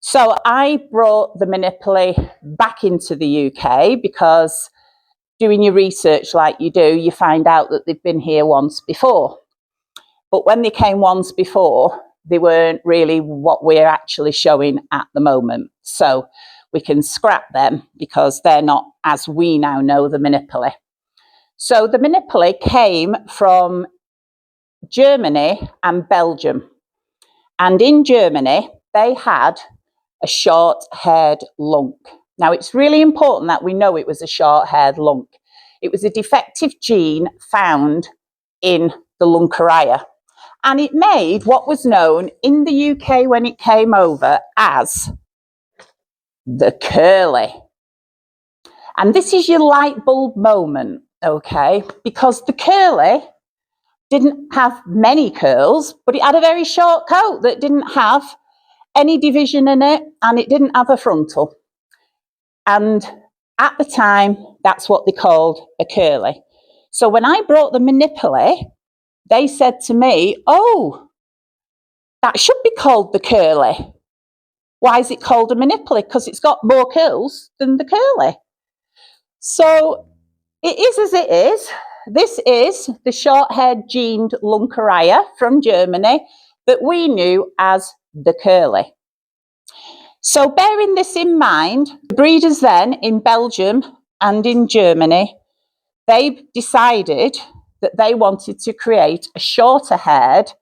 So I brought the Minipli back into the UK because doing your research like you do, you find out that they've been here once before. But when they came once before, they weren't really what we're actually showing at the moment. So we can scrap them because they're not as we now know the Minipli. So the Minipli came from Germany and Belgium. And in Germany, they had a short-haired lunk. Now, it's really important that we know it was a short-haired lunk. It was a defective gene found in the luncaria. And it made what was known in the UK when it came over as the curly. And this is your light bulb moment, okay? Because the curly didn't have many curls, but it had a very short coat that didn't have any division in it, and it didn't have a frontal. And at the time, that's what they called a curly. So when I brought the Minipli, they said to me, oh, that should be called the curly. Why is it called a Minipli? Because it's got more curls than the curly. So it is as it is. This is the short-haired gened luncaria from Germany that we knew as the curly. So bearing this in mind, the breeders then in Belgium and in Germany, they decided that they wanted to create a shorter-haired,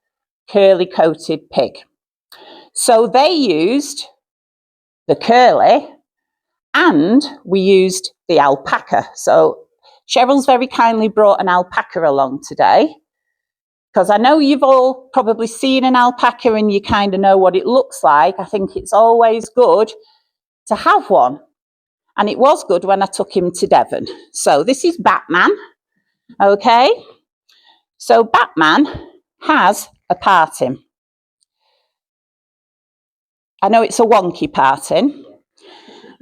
curly-coated pig. So they used the curly and we used the alpaca. So Cheryl's very kindly brought an alpaca along today, because I know you've all probably seen an alpaca and you kind of know what it looks like. I think it's always good to have one. And it was good when I took him to Devon. So this is Batman, okay? So Batman has a parting. I know it's a wonky parting,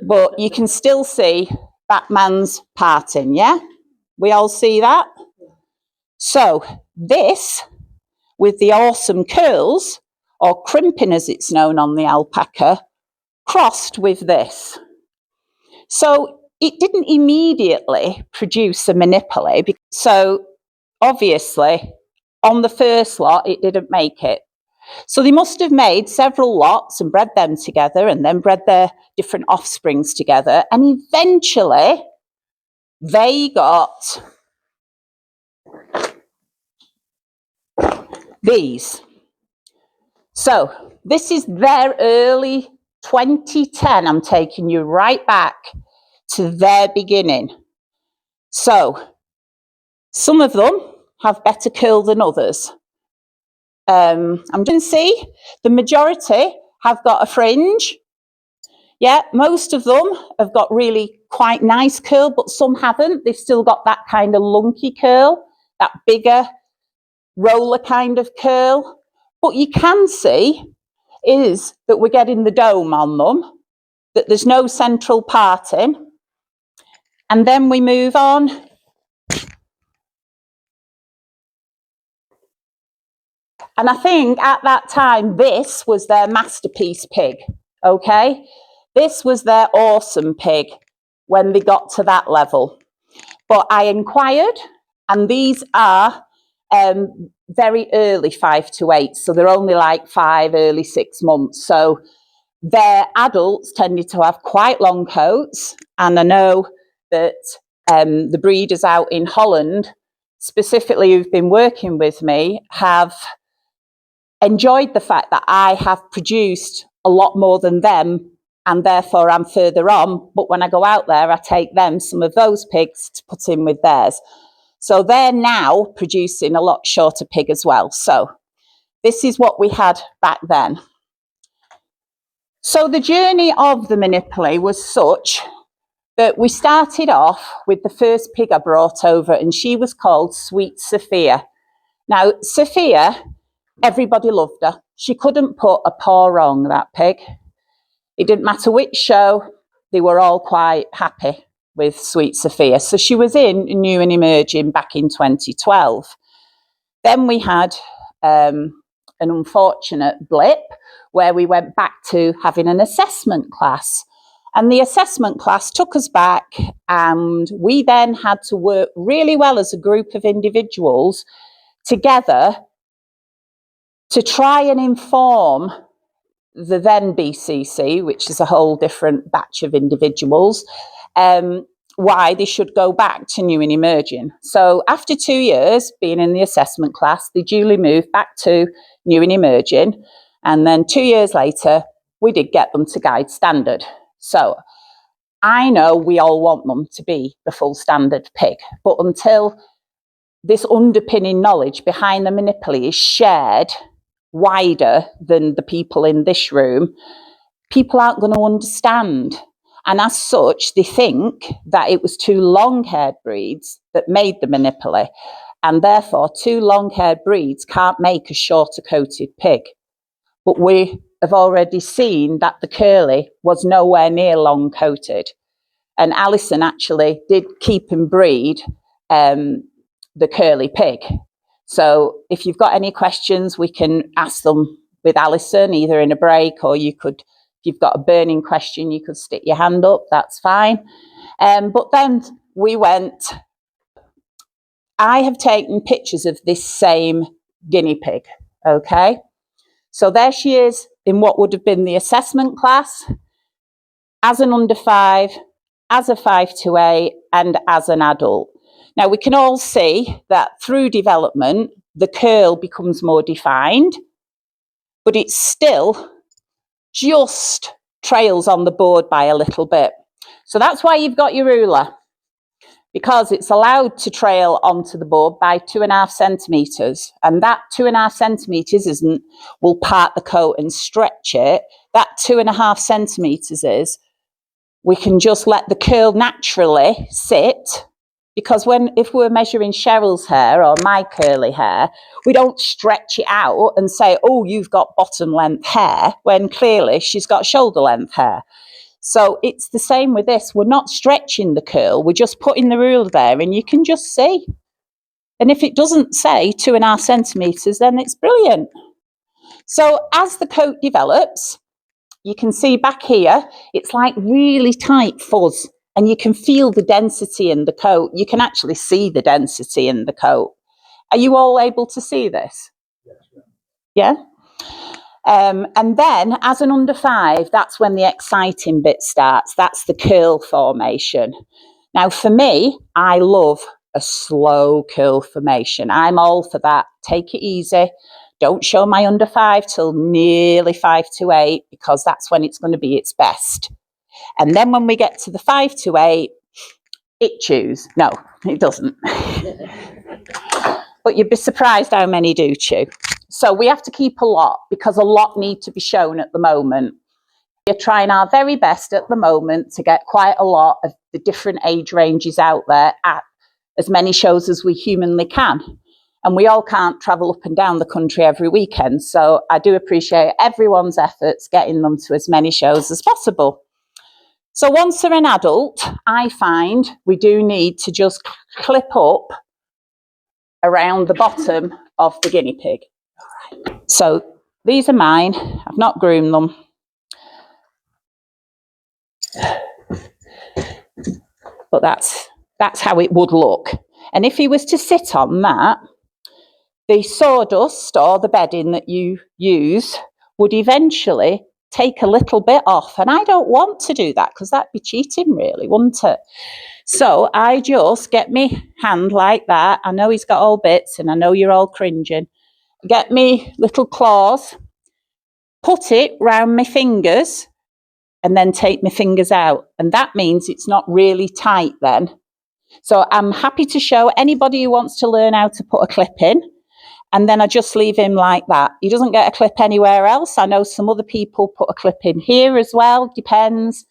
but you can still see Batman's parting, yeah? We all see that? So this, with the awesome curls, or crimping as it's known on the alpaca, crossed with this. So it didn't immediately produce a Minipli. So obviously, on the first lot, it didn't make it. So they must have made several lots and bred them together and then bred their different offsprings together. And eventually, they got these. So this is their early 2010. I'm taking you right back to their beginning. So some of them have better curl than others. I'm going to see the majority have got a fringe. Yeah, most of them have got really quite nice curl, but some haven't. They've still got that kind of lunky curl, that bigger roller kind of curl. But you can see is that we're getting the dome on them, that there's no central parting. And then we move on. And I think at that time, this was their masterpiece pig, okay? This was their awesome pig when they got to that level. But I inquired, and these are very early 5 to 8, so they're only like 5, early 6 months. So their adults tended to have quite long coats, and I know that the breeders out in Holland, specifically who've been working with me, have enjoyed the fact that I have produced a lot more than them, and therefore I'm further on. But when I go out there, I take them, some of those pigs, to put in with theirs. So they're now producing a lot shorter pig as well. So this is what we had back then. So the journey of the Minipli was such that we started off with the first pig I brought over, and she was called Sweet Sophia. Now, Sophia, everybody loved her. She couldn't put a paw wrong, that pig. It didn't matter which show, they were all quite happy with Sweet Sophia. So she was in New and Emerging back in 2012. Then we had an unfortunate blip where we went back to having an assessment class. And the assessment class took us back, and we then had to work really well as a group of individuals together to try and inform the then BCC, which is a whole different batch of individuals, why they should go back to new and emerging. So after 2 years being in the assessment class, they duly moved back to new and emerging. And then 2 years later, we did get them to guide standard. So I know we all want them to be the full standard pig, but until this underpinning knowledge behind the Minipli is shared wider than the people in this room, people aren't going to understand. And as such, they think that it was two long-haired breeds that made the Minipli, and therefore two long-haired breeds can't make a shorter-coated pig. But we have already seen that the curly was nowhere near long-coated. And Alison actually did keep and breed the curly pig. So if you've got any questions, we can ask them with Alison, either in a break, or you could, if you've got a burning question, you could stick your hand up, that's fine. But then we went, I have taken pictures of this same guinea pig, okay? So there she is in what would have been the assessment class, as an under 5, as a 5 to 8, and as an adult. Now, we can all see that through development, the curl becomes more defined, but it still just trails on the board by a little bit. So that's why you've got your ruler, because it's allowed to trail onto the board by 2.5 centimetres. And that 2.5 centimetres will part the coat and stretch it. That 2.5 centimetres is, we can just let the curl naturally sit. Because if we're measuring Cheryl's hair or my curly hair, we don't stretch it out and say, oh, you've got bottom length hair, when clearly she's got shoulder length hair. So it's the same with this. We're not stretching the curl. We're just putting the ruler there and you can just see. And if it doesn't say 2.5 centimetres, then it's brilliant. So as the coat develops, you can see back here, it's like really tight fuzz. And you can feel the density in the coat. You can actually see the density in the coat. Are you all able to see this? Yeah? And then, as an under 5, that's when the exciting bit starts. That's the curl formation. Now, for me, I love a slow curl formation. I'm all for that. Take it easy. Don't show my under 5 till nearly 5 to 8, because that's when it's going to be its best. And then when we get to the 5 to 8, it chews. No, it doesn't. But you'd be surprised how many do chew. So we have to keep a lot, because a lot need to be shown at the moment. We're trying our very best at the moment to get quite a lot of the different age ranges out there at as many shows as we humanly can. And we all can't travel up and down the country every weekend. So I do appreciate everyone's efforts getting them to as many shows as possible. So once they're an adult, I find we do need to just clip up around the bottom of the guinea pig. So these are mine. I've not groomed them. But that's how it would look. And if he was to sit on that, the sawdust or the bedding that you use would eventually take a little bit off. And I don't want to do that, because that'd be cheating really, wouldn't it? So I just get me hand like that. I know he's got all bits and I know you're all cringing. Get me little claws, put it round my fingers, and then take my fingers out. And that means it's not really tight then. So I'm happy to show anybody who wants to learn how to put a clip in. And then I just leave him like that. He doesn't get a clip anywhere else. I know some other people put a clip in here as well. Depends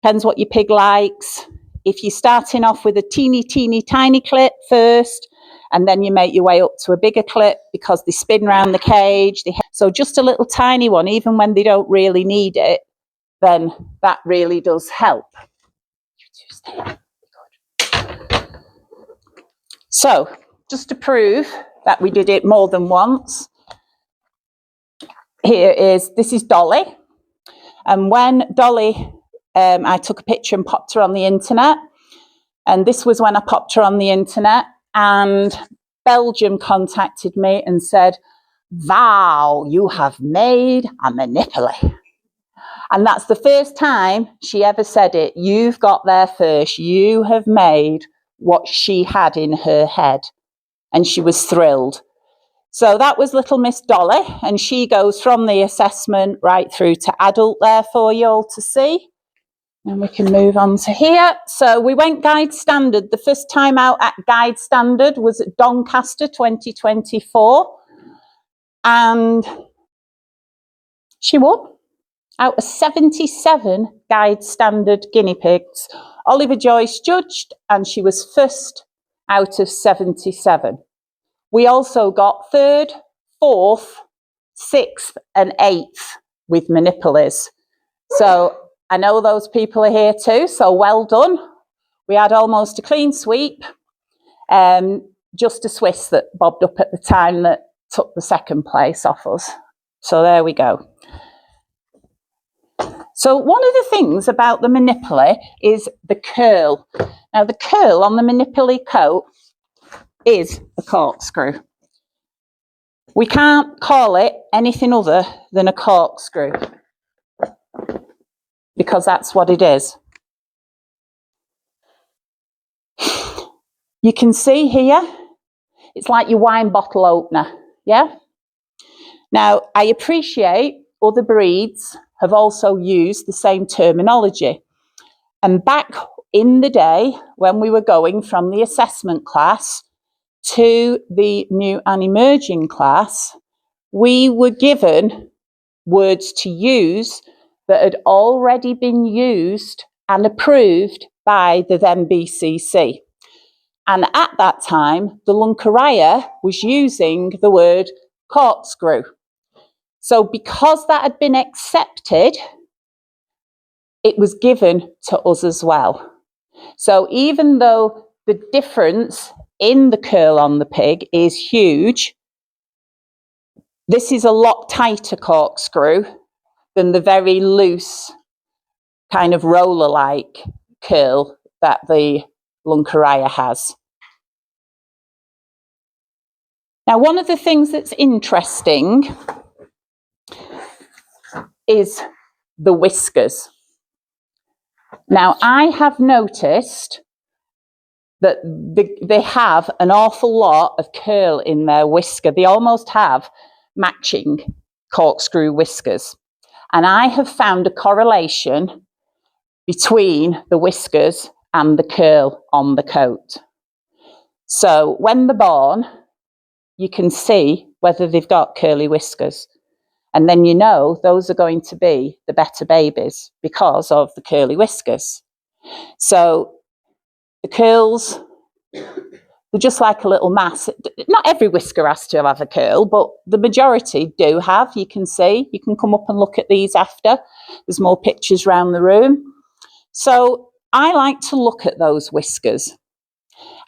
what your pig likes. If you're starting off with a teeny, tiny clip first, and then you make your way up to a bigger clip because they spin around the cage. So just a little tiny one, even when they don't really need it, then that really does help. So just to prove that we did it more than once, this is Dolly. And when Dolly, I took a picture and popped her on the internet. And this was when I popped her on the internet. And Belgium contacted me and said, "Wow, you have made a Minipli." And that's the first time she ever said it. You've got there first. You have made what she had in her head. And she was thrilled. So that was little Miss Dolly. And she goes from the assessment right through to adult there for you all to see. And we can move on to here. So we went guide standard. The first time out at guide standard was at Doncaster 2024. And she won. Out of 77 guide standard guinea pigs, Oliver Joyce judged, and she was first out of 77. We also got third, fourth, sixth, and eighth with Miniplis. So I know those people are here too, so well done. We had almost a clean sweep. Just a Swiss that bobbed up at the time that took the second place off us. So there we go. So one of the things about the Minipli is the curl. Now the curl on the Minipli coat is a corkscrew. We can't call it anything other than a corkscrew because that's what it is. You can see here, it's like your wine bottle opener, yeah? Now, I appreciate other breeds have also used the same terminology. And back in the day, when we were going from the assessment class to the new and emerging class, we were given words to use that had already been used and approved by the then BCC. And at that time, the Lunkaraya was using the word corkscrew. So because that had been accepted, it was given to us as well. So even though the difference in the curl on the pig is huge, this is a lot tighter corkscrew than the very loose kind of roller-like curl that the Lunkaraya has. Now, one of the things that's interesting is the whiskers. Now, I have noticed that they have an awful lot of curl in their whisker. They almost have matching corkscrew whiskers. And I have found a correlation between the whiskers and the curl on the coat. So when they're born, you can see whether they've got curly whiskers. And then you know those are going to be the better babies because of the curly whiskers. So the curls, they're just like a little mass. Not every whisker has to have a curl, but the majority do have. You can see, you can come up and look at these after. There's more pictures around the room. So I like to look at those whiskers.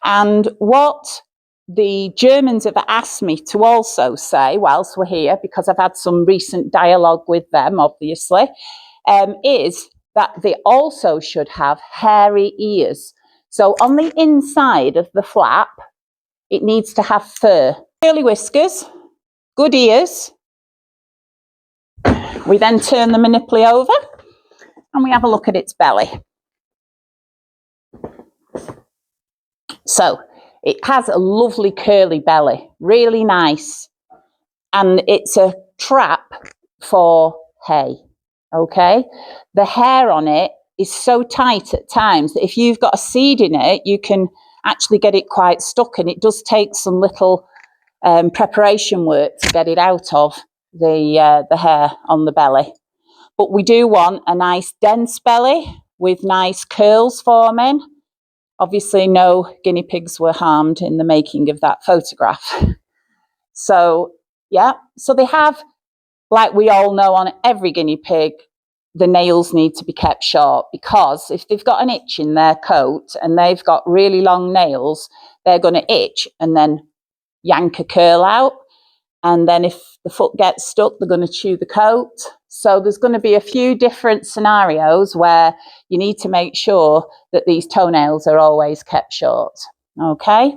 And what the Germans have asked me to also say, whilst we're here, because I've had some recent dialogue with them, obviously, is that they also should have hairy ears. So on the inside of the flap, it needs to have fur. Curly whiskers, good ears. We then turn the Minipli over and we have a look at its belly. So it has a lovely curly belly, really nice. And it's a trap for hay, okay? The hair on it is so tight at times that if you've got a seed in it, you can actually get it quite stuck, and it does take some little preparation work to get it out of the hair on the belly. But we do want a nice dense belly with nice curls forming. Obviously, no guinea pigs were harmed in the making of that photograph. So, yeah, so they have, like we all know on every guinea pig, the nails need to be kept short, because if they've got an itch in their coat and they've got really long nails, they're going to itch and then yank a curl out. And then if the foot gets stuck, they're going to chew the coat. So there's going to be a few different scenarios where you need to make sure that these toenails are always kept short. Okay.